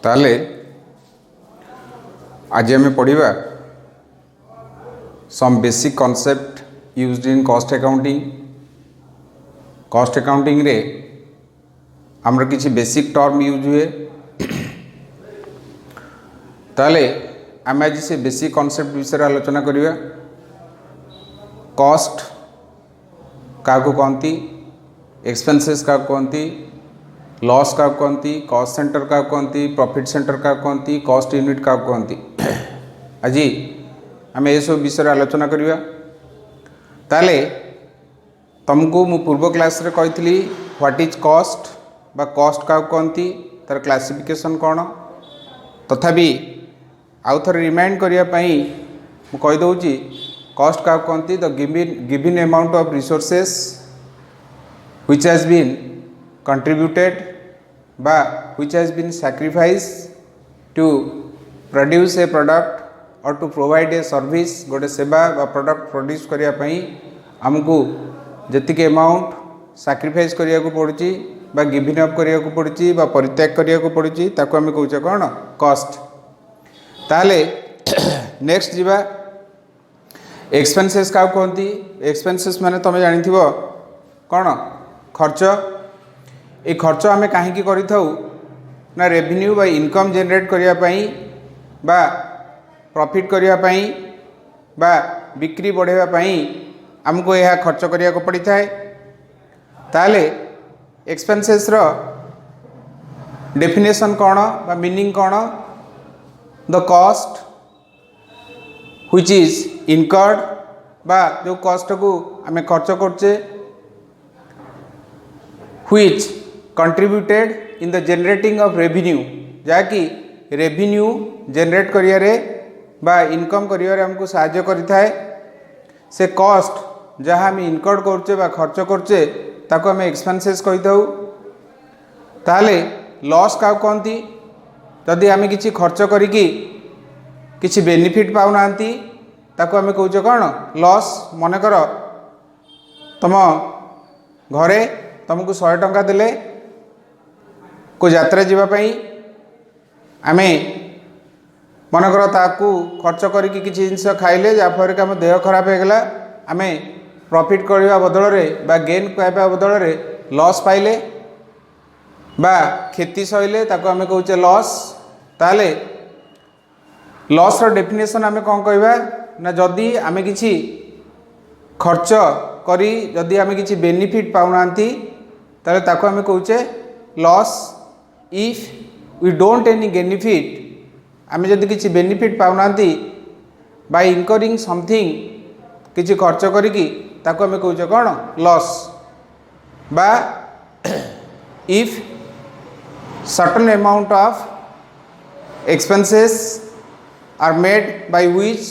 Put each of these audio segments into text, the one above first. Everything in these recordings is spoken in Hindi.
ताले आज आम पढ़ा some basic concept used in cost accounting. Cost accounting रे आमर किसी बेसिक टर्म यूज हुए। ताले आम आज से बेसिक कॉन्सेप्ट विषय आलोचना करिया। कॉस्ट क्या कहती, एक्सपेंसेस क्या कहती, लॉस क्या कहती, कॉस्ट सेंटर क्या कहती, प्रॉफिट सेंटर क्या कहती, कॉस्ट यूनिट क्या कहती। आज आम ये सब विषय आलोचना करिया। ताले तुमको मु पूर्व क्लास रे कही व्हाट इज कॉस्ट बा कॉस्ट क्या कहती, तार क्लासिफिकेशन कौन, तथापि आउ थे रिमाइंड करने मु कहीदे कॉस्ट क्या कहती the given amount of resources which has been contributed by which has been sacrificed to produce a product or to provide a service गोटे सेवा बा प्रोडक्ट प्रोड्यूस करने आमको जी अमाउंट सैक्रिफाइस करने को पड़ुची बा गिवन अप करने को पड़ुची बा परित्याग करने को पड़ुची ताको आम कहूचे कौन कॉस्ट। ताले नेक्स्ट जीवा एक्सपेंसेस क्या कहती। एक्सपेंसेस माने तुम जानी कौन खर्च। ये खर्च आम कहीं करना रेवेन्यू बा इनकम जनरेट करने बा प्रॉफिट करने बा बिक्री बढ़ावाई आमको यह खर्च करने को पड़ी थाए। ताले एक्सपेंसेस रो डेफिनेशन कौन बा मीनिंग कौन, the cost which is incurred बा जो कॉस्ट को आम खर्च करचे which contributed in the generating of revenue जाकि रेवेन्यू जनरेट करियारे बा इनकम करियारे हमको साहाय्य करिथाए। से कॉस्ट जहाँ हम इनकर्ड करचे बा खर्च करचे ताको हम एक्सपेंसेस कहि थाउ। ताले लॉस का कहती, जदि आम किसी खर्च करिकी किसी बेनिफिट पाउ नांती ताको आम कहूचे कौन लॉस। मनकर तुम घरे तुमको 100 टंका देले को यात्रा जीवाई आम मनकर ताकू खर्च करके किसी जिनस खाइले जहाँफल कि आम देह खराब होगला आम प्रॉफिट करने बदल बा गेन पाइबा बदल लॉस पाइले बा क्षति सहिले ताको आम कहूचे लॉस। ताले लॉस रो डेफिनेशन आम कौन कहवा ना जदि आम किसी खर्च करी जदि आम किसी बेनिफिट पाऊना ताले ताको आम कहूचे loss. If we don't any benefit आम जदि किसी बेनिफिट पाऊना बाय इनकरिंग समथिंग किसी खर्च करिकी ताको आम कहूचे कौन लॉस। बा if certain amount of expenses are made by which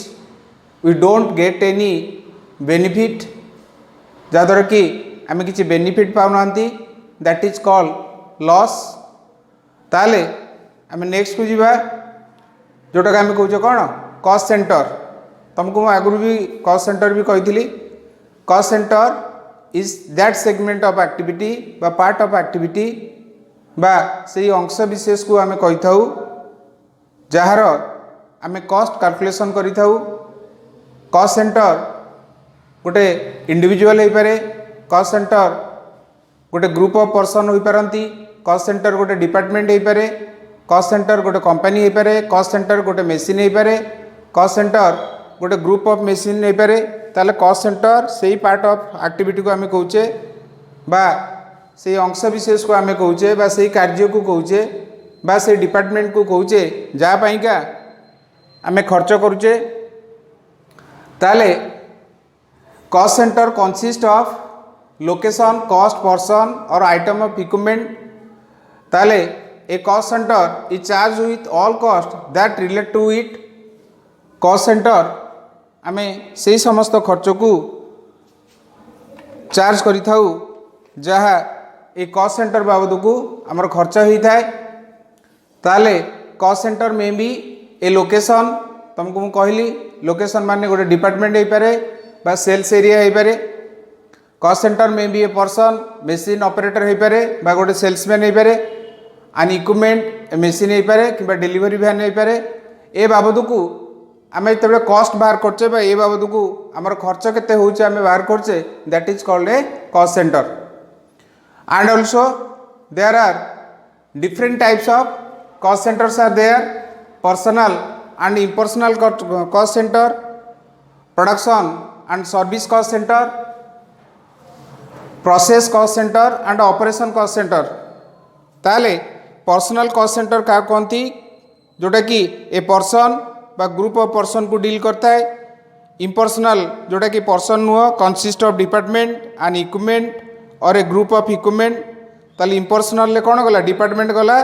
we don't get any benefit जहाँद्वारा कि आम किसी बेनिफिट पाऊना दैट इज कॉल लॉस। ताले आम नेक्स्ट को जीवा जोटा आम कहूचे कौन कॉस्ट सेंटर। तुमको मैं आगुरी भी कॉस्ट सेंटर भी कही। Cost centre is that segment of activity बा पार्ट ऑफ एक्टिविटी बा से अंश विशेष को आम कही था जार आम कॉस्ट कैलकुलेशन करी थाउ। कॉस्ट सेंटर गोटे इंडिविजुअल हो पारे, कॉस्ट सेंटर गोटे ग्रुप ऑफ पर्सन हो पारती, कॉस्ट सेंटर गोटे डिपार्टमेंट हो पारे, कॉस्ट सेंटर गोटे कंपनी हो पारे, कॉस्ट सेंटर गोटे मेसीन हो पारे, कॉस्ट सेंटर गोटे ग्रुप ऑफ मेसीन हो पारे। ताले कॉस्ट सेंटर से ही पार्ट ऑफ एक्टिविटी को आम कहूचे बा से अंश विशेष को आम कहूचे बा से कार्य को कहूचे बा से डिपार्टमेंट को कहूचे जहाँपाईका आम खर्च करुचे। ताले cost centre consist of location, cost, person और आइटम ऑफ इक्विपमेंट। ताले a cost centre is charge with all cost that relate to it. Cost centre आम से समस्त खर्च को चार्ज करि थाउ जहाँ ए कॉस्ट सेंटर बाबद को आमर खर्च होता है। ताले कॉस्ट सेंटर में भी ए लोकेशन तुमको मु कहली लोकेशन माने गोटे डिपार्टमेंट हो पारे बा सेल्स एरिया हो पारे। कॉस्ट सेंटर में भी ए पर्सन मेसीन ऑपरेटर हो पारे बा गोटे सेल्समैन हो पारे। एन इक्विपमेंट मेसीन हो पारे कि डेलीवरी वैन हो पारे ए बाबद को आम जो कस्ट बाहर करचे ए बाबद को आमर खर्च केते होउचे आम बाहर करचे that is called a cost centre and also there are different types of cost centres are there personal and impersonal cost centre production and service cost centre process cost centre and operation cost centre ताले पर्सनल कॉस्ट सेंटर क्या कहती जोटा कि ए पर्सन बा ग्रुप ऑफ पर्सन को डील करता है इम्पर्सनल जोटा कि पर्सन नुह consist of department and equipment और ए ग्रुप ऑफ इक्विपमेंट ताले इम्पर्सनल ले कौन गला डिपार्टमेंट गला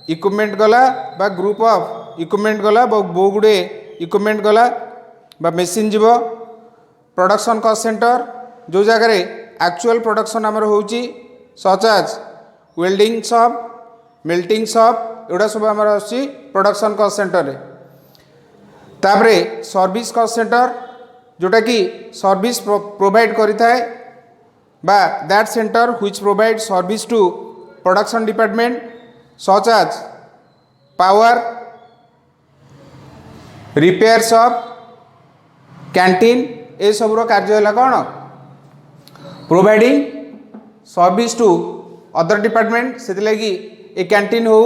इक्विपमेंट गला बा ग्रुप ऑफ इक्विपमेंट गला बहु गुड़े इक्विपमेंट गला बा मेसीन जीव प्रोडक्शन कॉस्ट सेंटर जो जगह एक्चुअल प्रोडक्शन आमर होची such as welding shop melting shop एगुड़ा सब आमर आसी प्रोडक्शन कॉस्ट सेंटर रे तापरे सर्विस कॉस्ट सेंटर जोटा कि सर्विस प्रोवाइड करता है बा that centre which provide service to production department such as power repair shop canteen ए सब कार्य है कौन providing service to other department से लगी ए कैंटीन हो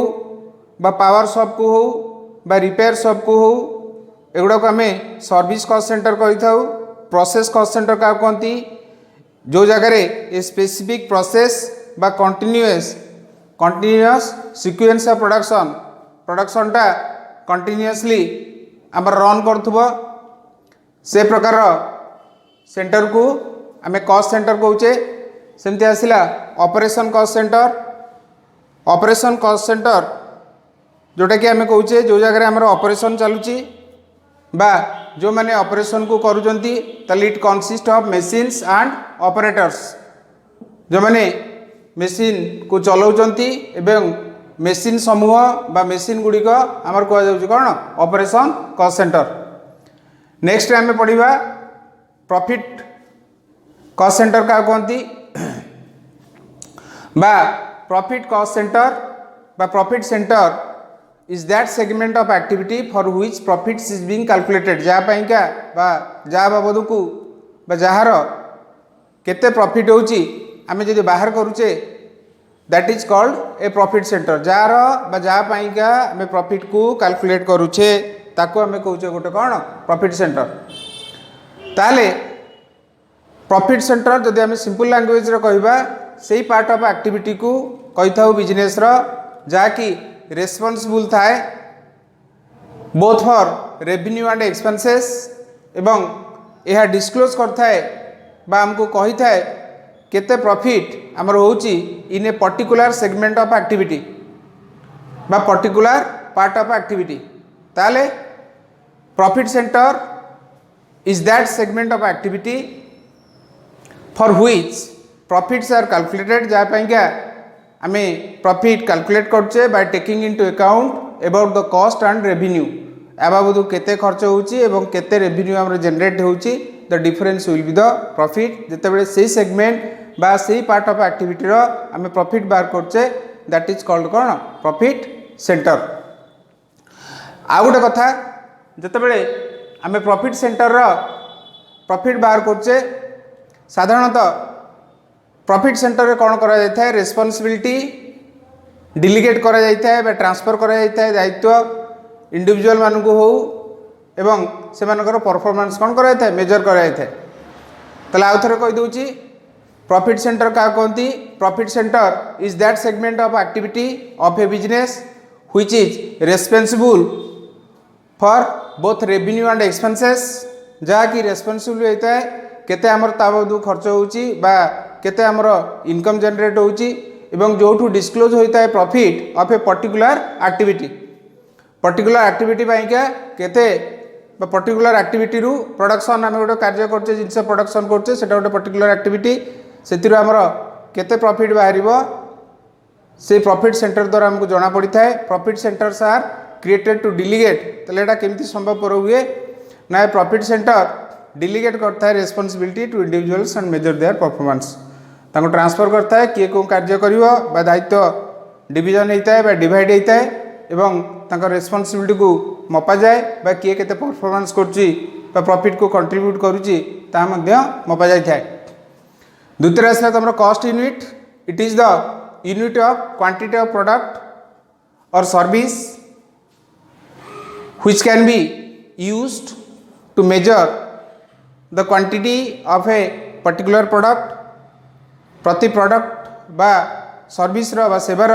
बा पावर शॉप को हो बा रिपेयर शॉप को हो एगुड़ा को आम सर्विस कॉस्ट सेंटर कही प्रोसेस कॉस्ट सेंटर क्या कहती जो जगह ए स्पेसिफिक प्रोसेस बा कंटिन्यूअस सीक्वेंस ऑफ प्रोडक्शनटा कंटिन्यूअसली आम रन करुव से प्रकार सेंटर को आम कॉस्ट सेंटर कहचे सेमती आसला ऑपरेशन कॉस्ट सेंटर जोटा कि आम कहचे जो जगह आम ऑपरेशन चलुची बा जो मैंने ऑपरेशन को करूचंती ताले it consist of machines and operators जो मैंने मशीन को चलाउचंती एवं मशीन समूह बा मशीन गुड़िक आमर कह कौन ऑपरेशन कॉस्ट सेंटर नेक्स्ट आम पढ़ा प्रॉफिट कॉस्ट सेंटर क्या कहती बा प्रॉफिट कॉस्ट सेंटर बा profit centre is that segment of activity for which profits is being calculated जहाँ का बा जहाँ बाबद को बा जार केते प्रॉफिट होची आमे जदि बाहर करूचे that is called A profit centre jar बा जहाँ का आमे प्रॉफिट को कैलकुलेट करूचे ताको आमे कहूचे गोटे कौन प्रॉफिट सेंटर ताले प्रॉफिट सेंटर जदि आमे सिंपल लैंग्वेज रे कहबा सेही पार्ट ऑफ एक्टिविटी को कही था बिजनेस रो जहाँकि रेस्पॉन्सिबल थाए both for revenue and expenses एवं यह डिस्क्लोज करता है बा हमको कही थाए केते प्रॉफिट आमर होची in a particular segment of activity बा पर्टिकुलर पार्ट ऑफ एक्टिविटी ताले profit centre is that segment of activity for which profits are calculated जहाँ क्या आम प्रॉफिट कैलकुलेट करचे by taking into account about the cost and revenue या बाबद केते खर्च होची एवं केते रेवेन्यू आमर जनरेट होची the difference will be the profit जितेबाला से सेगमेंट बा से पार्ट ऑफ एक्टिविटी रो आम प्रॉफिट बाहर करचे दैट इज कॉल्ड कौन प्रॉफिट सेंटर आ गोटे कथा जितेबाला आम प्रॉफिट सेंटर रो प्रॉफिट बाहर करचे साधारणतः प्रॉफिट सेंटर रे कौन करा जाता है रेस्पॉन्सिबिलिटी डिलीगेट करा जाता है ट्रांसफर करा जाता है दायित्व इंडिविजुअल मान को हो एवं से परफॉर्मेंस कौन करा जाता है मेजर करा जाता है ताले आउ थे कही दूची प्रॉफिट सेंटर क्या कहती profit centre is that segment of activity of A business which is responsible for both revenue and expenses जहाँकि रेस्पॉन्सिबल होता है केते आमर ताबदू खर्च होची बा केते आमर इनकम जनरेट होची एवं जो डिस्क्लोज होता है profit of a particular activity पाइका केते पर्टिकुलर एक्टिविटी रू प्रोडक्शन आम गोटे कार्य करचे जिनस प्रोडक्शन करचे सेटा गोटे पर्टिकुलर एक्टिविटी से आमर केते प्रॉफिट बाहर से प्रॉफिट सेंटर द्वारा हमको जना पड़ी था profit centres are created to delegate ताले एटा केमती संभवपर हुए ना प्रॉफिट सेंटर डिलीगेट करता है responsibility to individuals and measure their performance ताको ट्रांसफर करता है किए कौन कार्य करिवो बा दायित्व डिवीजन होता है बा डिवाइड होता है एवं तांकर रेस्पॉन्सिबिलिटी को मपा जाए बा किए केते परफॉर्मेंस करुच्ची प्रॉफिट को कंट्रीब्यूट करुच्ची ता मध्य मपा जाय थाए। द्वितीय आसला तुम cost unit. It is the unit of quantity of product और service which can be used to measure the quantity of a particular product। प्रति प्रोडक्ट बा सर्विस रो बा सेवार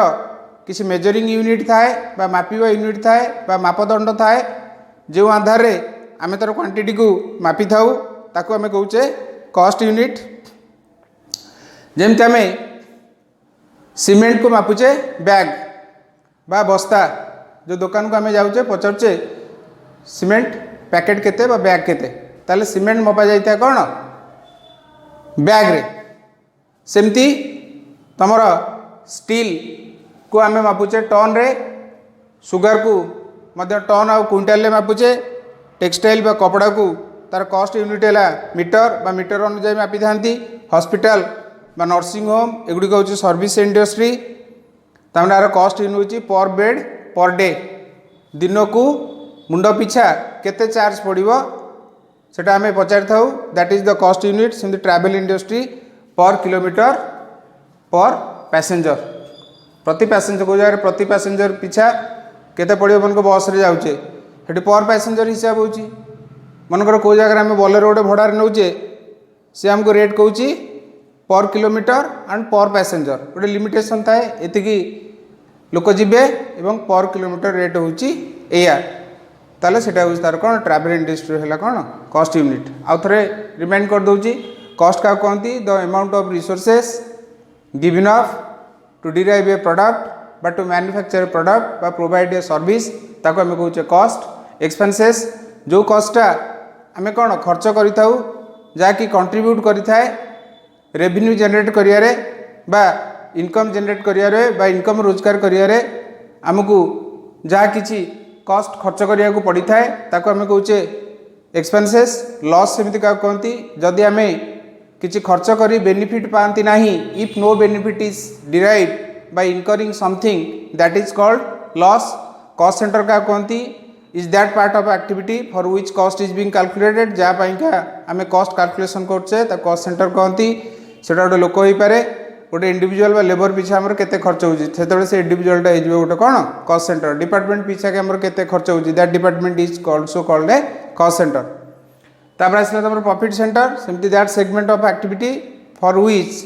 किसी मेजरिंग यूनिट थाए बा मापिबा यूनिट थाए बा मापदंड थाए जो आधार रे आमे तार क्वांटिटी को मापी थाउ ताको आमे कहूचे कॉस्ट यूनिट। जेमति आमे सीमेंट को मापुचे बैग बा बस्ता, जो दुकान को आमे जाउचे पचारुचे सीमेंट पैकेट केते बा बैग केते, ताले सीमेंट मपा जाइता कौन बैग रे। सेमती तमर स्टील को आमे मापुचे टन रे, सुगर को मध्य टन आ क्विंटाल रे मापुचे, टेक्सटाइल बा कपड़ा को तार कॉस्ट यूनिट है मीटर बा मीटर अनुसार मापी थांती। हॉस्पिटल बा नर्सिंग होम एगुड़ी हूँ सर्विस इंडस्ट्री, तार कॉस्ट यूनिट हूँ पर बेड पर डे, दिन को मुंड पिछा केते चार्ज पड़ो सेटा आमे पचारि थाउ, that is the cost unit. सेमती travel industry per kilometre per passenger, प्रति पैसेंजर को जगह प्रति पैसेंजर पिछा केते पड़ो मन को बस रे जाउचे हेटी पर पैसेंजर हिसाब होची। मनकर को जगह आम बोलेरो गोटे भड़ार नौचे सी आमको रेट कहूँ पर किलोमीटर एंड पर पैसेंजर, गोटे लिमिटेशन थाए एतिकी लोक जीवे एवं पर किलोमीटर रेट होची एया, ताले सेटा होची तार कोन ट्रैवल इंडस्ट्री हैला कोन कॉस्ट यूनिट। आउ थरे रिमाइंड कर दउची कॉस्ट का कहती the amount of resources given of to derive a product but to manufacture a product बा प्रोवाइड ए सर्विस ताको आमे कहूचे कॉस्ट। एक्सपेंसेस जो कॉस्टा आमे कोन खर्च करिथाउ जाकि कंट्रीब्यूट करिथाए रेवेन्यू जनरेट करियारे बा इनकम जनरेट करियारे बा इनकम रोजगार करियारे आमको जहाँ किसी कॉस्ट खर्च करिया को पड़ी थाए ताको आमे कहूचे एक्सपेंसेस। लॉस सेमती का कहती जदि आमे किसी खर्च करी बेनिफिट पाती नहीं, if no benefit is derive by incurring something that is called loss. Cost centre का कहती is that part of activity for which cost is being calculated, जहाँ पाइका आमे कॉस्ट कैलकुलेशन करछे ता कॉस्ट सेंटर कहती। सेटा गोटे लोक हो पारे गोटे इंडिविजुअल बा लेबर पिछा आमर केते खर्च होची सेतबे से इंडिविजुअलटा हे जिवो गोटे कोन कॉस्ट सेंटर। डिपार्टमेंट पिछा के आमर केते खर्च होची that department is also called a cost centre. तापर आसला तमर प्रॉफिट सेंटर, सेमती that segment of activity for which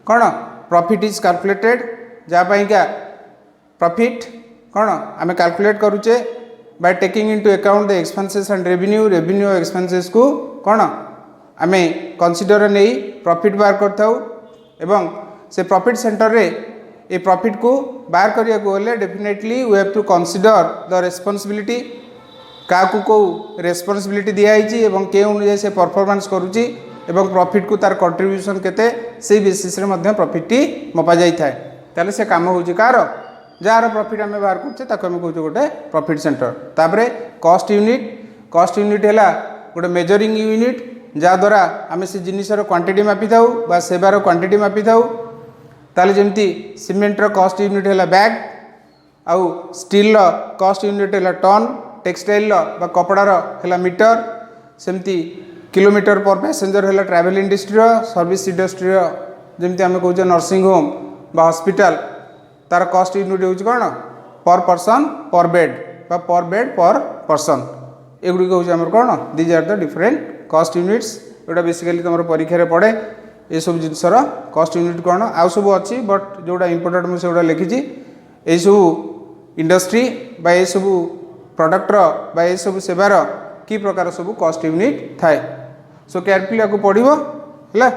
cone profit is calculated, जहाँ पाइका प्रॉफिट कोन आमे कैलकुलेट करूचे bye taking into account the expenses and revenue. Revenue और एक्सपेंसेस को कोन आमे कंसीडर नहीं प्रॉफिट बाहर करथाउ एवं से प्रॉफिट सेंटर रे ए प्रॉफिट को बाहर करिया को होले definitely we have to consider the responsibility का को रेस्पॉन्सिबिलिटी दिखाई एवं के अनुसार से परफॉर्मेंस करुच्ची एवं प्रॉफिट को तार कंट्रीब्यूशन केते से बेसिस रे मध्य प्रॉफिट टी मपा जाई थाए। ताले से काम होची कार जार प्रॉफिट आमे बाहर करछे ताको आमे कहूचे गोटे प्रॉफिट सेंटर। तापरे कॉस्ट यूनिट, कॉस्ट यूनिट हैला गोटे मेजरिंग यूनिट जहाँ द्वारा आमे से जिनिसर क्वांटिटी मापी थाउ बा सेवार क्वांटिटी मापी थाउ। ताले जेमती सीमेंटर कॉस्ट यूनिट हैला बैग, आउ स्टील कॉस्ट यूनिट हैला टन, टेक्सटाइल बा कपड़ार हैला मीटर, सेमती किलोमीटर पर पैसेंजर हैला ट्रैवल इंडस्ट्री, सर्विस इंडस्ट्री जेमती आमे कहूचे नर्सिंग होम बा हॉस्पिटल तार कॉस्ट यूनिट होची कोन पर पर्सन पर बेड बा पर बेड पर पर्सन। एगुड़ी हूँ आम कौन these are the different cost units. जोटा बेसिकली तुम परीक्षा रे पड़े ये सब जिनसर कॉस्ट यूनिट कौन आउ सब अच्छी बट जोटा इंपोर्टेंट मुझे सेगुड़ा लिखी ये सब इंडस्ट्री बा ये सब प्रोडक्टर बा ये सब सेवार कि प्रकार सब कॉस्ट यूनिट थाए। सो केयरफुली आपको पढ़ो है।